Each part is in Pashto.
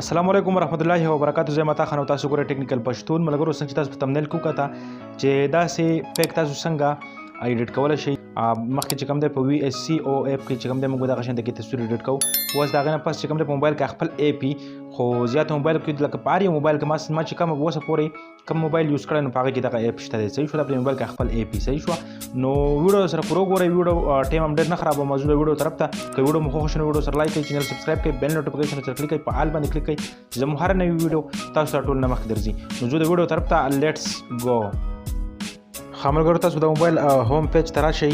السلام علیکم ورحمت الله وبرکاتہ. زه متا خان او تاسو ګوره ټیکنیکل پښتون ملګرو څنګه تاسو په تمنیل کو کته چې دا سه پیک تاسو څنګه ایډیټ کول شي. مخکې چې کوم دی په وی اس سی او اپ کې چې کوم دی موږ دا غشن د کې تصویر ایډیټ کوو. اوس دا غنه پس چې کوم دی په موبایل کې خپل اپ خو زیات موبایل کې لکه پاري موبایل کې ما چې کوم وسه پوري کوم موبایل یوز کړی نو پاره کې دا اپ شته دی. صحیح شو. دا په موبایل کې خپل اپ صحیح شو. نو ویډیو سره پرو ګورئ. ویډیو ټیم هم ډېر نه خراب موضوع ویډیو طرف ته که ویډیو مخ خوښ نه ویډیو سره لایک کړئ، چینل سبسکرایب کړئ، بیل نوټیفیکیشن سره کلیک کړئ، په آل باندې کلیک کړئ چې زموږ هر نوی ویډیو تاسو ته ټول نه مخکې درځي. نو زه د ویډیو طرف ته لیټس گو. خاملګرو تاسو د موبایل هوم پیج ته راشئ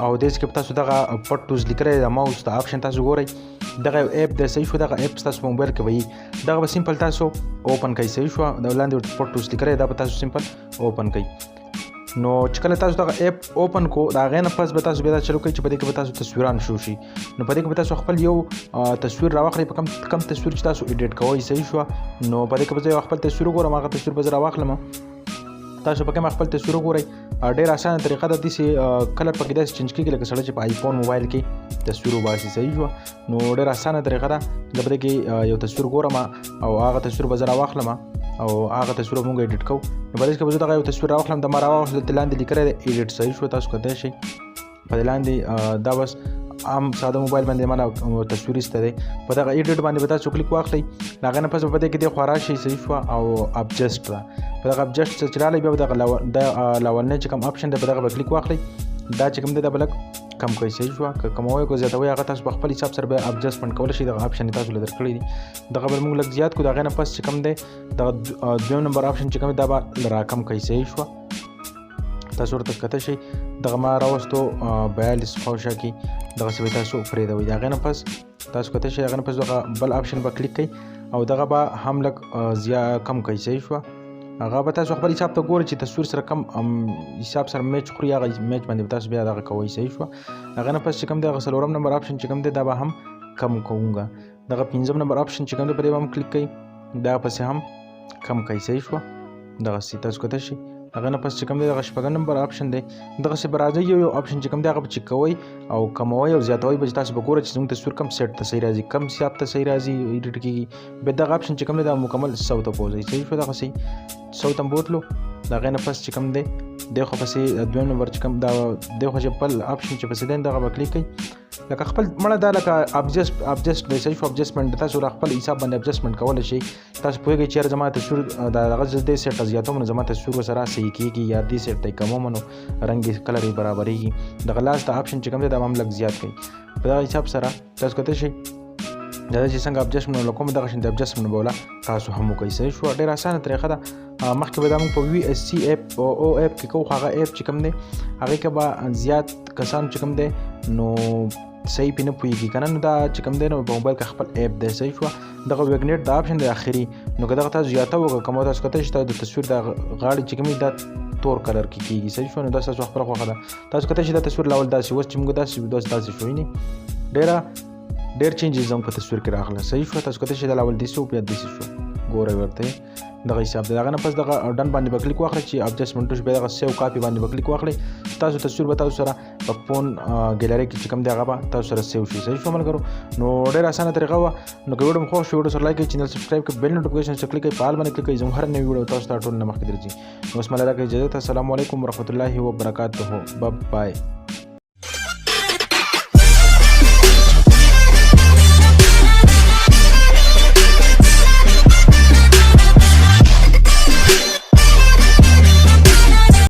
او دې کې تاسو دغه پټ ټوز لیکره د ماوس د اپشن تاسو ګورئ. دغه اپ د صحیح شو. دغه اپ تاسو په موبایل کې وي دغه به سمپل تاسو اوپن کړئ. صحیح شو. د لاندې پټ ټوز لیکره دا به تاسو سمپل اوپن کړئ. نو چې کله تاسو دغه اپ اوپن کو دا غینه پس به تاسو بیا شروع کړئ چې په دې کې به تاسو تصویران شو شي. نو په دې کې به تاسو خپل یو تصویر راوخلئ په کم تصویر چې تاسو ایډیټ کوئ. صحیح شو. نو په دې کې به زه خپل تصویر وګورم. هغه تصویر به زه راوخلم. تاسو په کوم خپل تصویر وګورئ. ډېر اسانه طریقه ده. داسې کلر پکې داسې چینج کېږي لکه سړی چې په آیفون موبایل کې تصویر وباسي. صحیح شو. نو ډېر اسانه طریقه ده. زه په دې کې یو تصویر ګورم او هغه تصویر به زه راواخلم او هغه تصویر موږ ایډیټ کوو. نو په دې کې به زه دغه یو تصویر راواخلم. د ما راواخلم دلته لاندې لیکلی دی ایډیټ. صحیح شو. تاسو کتلی شئ په دې لاندې دا بس عام ساده موبایل باندې مانا تصویر ایسته دی. په دغه ایډیټ باندې به تاسو کلیک واخلئ. د هغې نه پس به په دې کې دې خوا راشئ. صحیح شوه. او ابجسټ ده. په دغه ابجسټ چې راغلی بیا به دغه لاولنی چې کوم اپشن دی په دغه به کلیک واخلئ. دا چې کوم دی دا به لږ کم کوئ. صحیح شوه. که کموئ که زیاتوئ هغه تاسو په خپل حساب سره به اډجسټمنټ کولی شئ. دغه اپشن تاسو له درکړی دي. دغه به موږ لږ زیات کړو. د هغې نه پس چې کوم دی دغه دویم نمبر اپشن چې کوم دی دا به راکم کوئ. صحیح شوه. تاسو ورته کته شئ. دغه ما راوستو 42 خواوشا کې دغسې به تاسو پرېږدوئ. د هغې نه پس تاسو کته شئ. هغې نه پس دغه بل اپشن به کلیک کوئ او دغه به هم لږ کم کوئ. صحیح شوه. هغه به تاسو خپل حساب ته ګورئ چې تصویر سره کم حساب سره میچ خوري. هغه میچ باندې به تاسو بیا دغه کوئ. صحیح شوه. هغې نه پس چې کوم دی هغه څلورم نمبر اپشن چې کوم دی دا به هم کم کوونګه. دغه پنځم نمبر اپشن چې کوم دی په دې به هم کلیک کوئ. دا پسې هم کم کوئ. صحیح شوه. دغسې تاسو کته شئ. هغه نه پس چې کوم دی دغه شپږم نمبر اپشن دی دغسې به راځئ. یو اپشن چې کوم دی هغه به چک کوئ او کموئ او زیاتوئ به تاسو به ګورئ چې زموږ تصویر کم سیټ ته صحیح راځي کم حساب ته صحیح راځي ایډیټ کېږي. بیا دغه اپشن چې کوم دی دا مکمل 100 ته بوځئ. صحیح شو. دغسې 100 ته بوتلو. د هغې نه پس چې کوم دی دی خو پسې دویم نمبر چې کوم دا دی خو چې بل اپشن چې پسې دی دغه به کلیک کوئ. لکه خپل مړه دا لکه ابجسټ دی. صحیح شو. ابجسټمنټ تاسو را خپل حساب باندې ابجسټمنټ کولی شئ. تاسو پوهېږئ چې یاره زما تصویر دغه دې سیټ ته زیاتوم نو زما تصویر ورسره صحیح کېږي یا دې سیټ ته یې کموم نو رنګ یې کلر یې برابرېږي. دغه لاست اپشن چې کوم دی دا هم لږ زیات کوئ. په دغه حساب سره تاسو کتلی شئ دا چې څنګه اډجسټمنټ وکړم دغه شان د اډجسټمنټ به ولا تاسو هم وکړئ. صحیح شو. ډېره اسانه طریقه ده. مخکې به دا موږ په وی اس سی اپ او اپ کې کوو. هغه اپ چې کوم دی هغې کې به زیات کسان چې کوم دی نو صحیح پې نه پوهېږي که نه. نو دا چې کوم دی نو په موبایل کې خپل اپ دی. صحیح شوه. دغه ویګنیټ د اپشن دی اخري نو که دغه تاسو زیاته وکړه کمو تاسو کتلی شئ د تصویر د غاړې چې کوم دا تور کلر کې کېږي. صحیح شوه. نو دا ستاسو خپله خوښه ده. تاسو کتلی شئ دا تصویر لاول داسې اوس چې موږ داسې شوی نه ډېر چینجز زموږ په تصویر کې راغله. صحیح شوه. تاسو کتلی شئ دا لاول داسې و بیا داسې شو. ګورئ ورته دغه حساب دی. د هغه نه پس دغه ډن باندې به کلیک واخلئ چې اډجسټمنټ وشي. بیا دغه سیو کاپي باندې به کلیک واخلئ. تاسو تصویر به تاسو سره په فون ګیلرۍ کې چې کوم دی هغه به تاسو سره سیو شي. صحیح شو ملګرو. نو ډېره اسانه طریقه وه. نو که ویډیو مو خوښ شو ویډیو سره لایک کړئ، چینل سبسکرایب کړئ، بیل نوټیفیکیشن سره کلیک کړئ، په آل باندې کلیک کړئ. زموږ هر نوی ویډیو تاسو ته ټول نه مخکې درځي. نو اوس مله راکړئ اجازه. السلام علیکم ورحمت الله وبرکاتہ. بای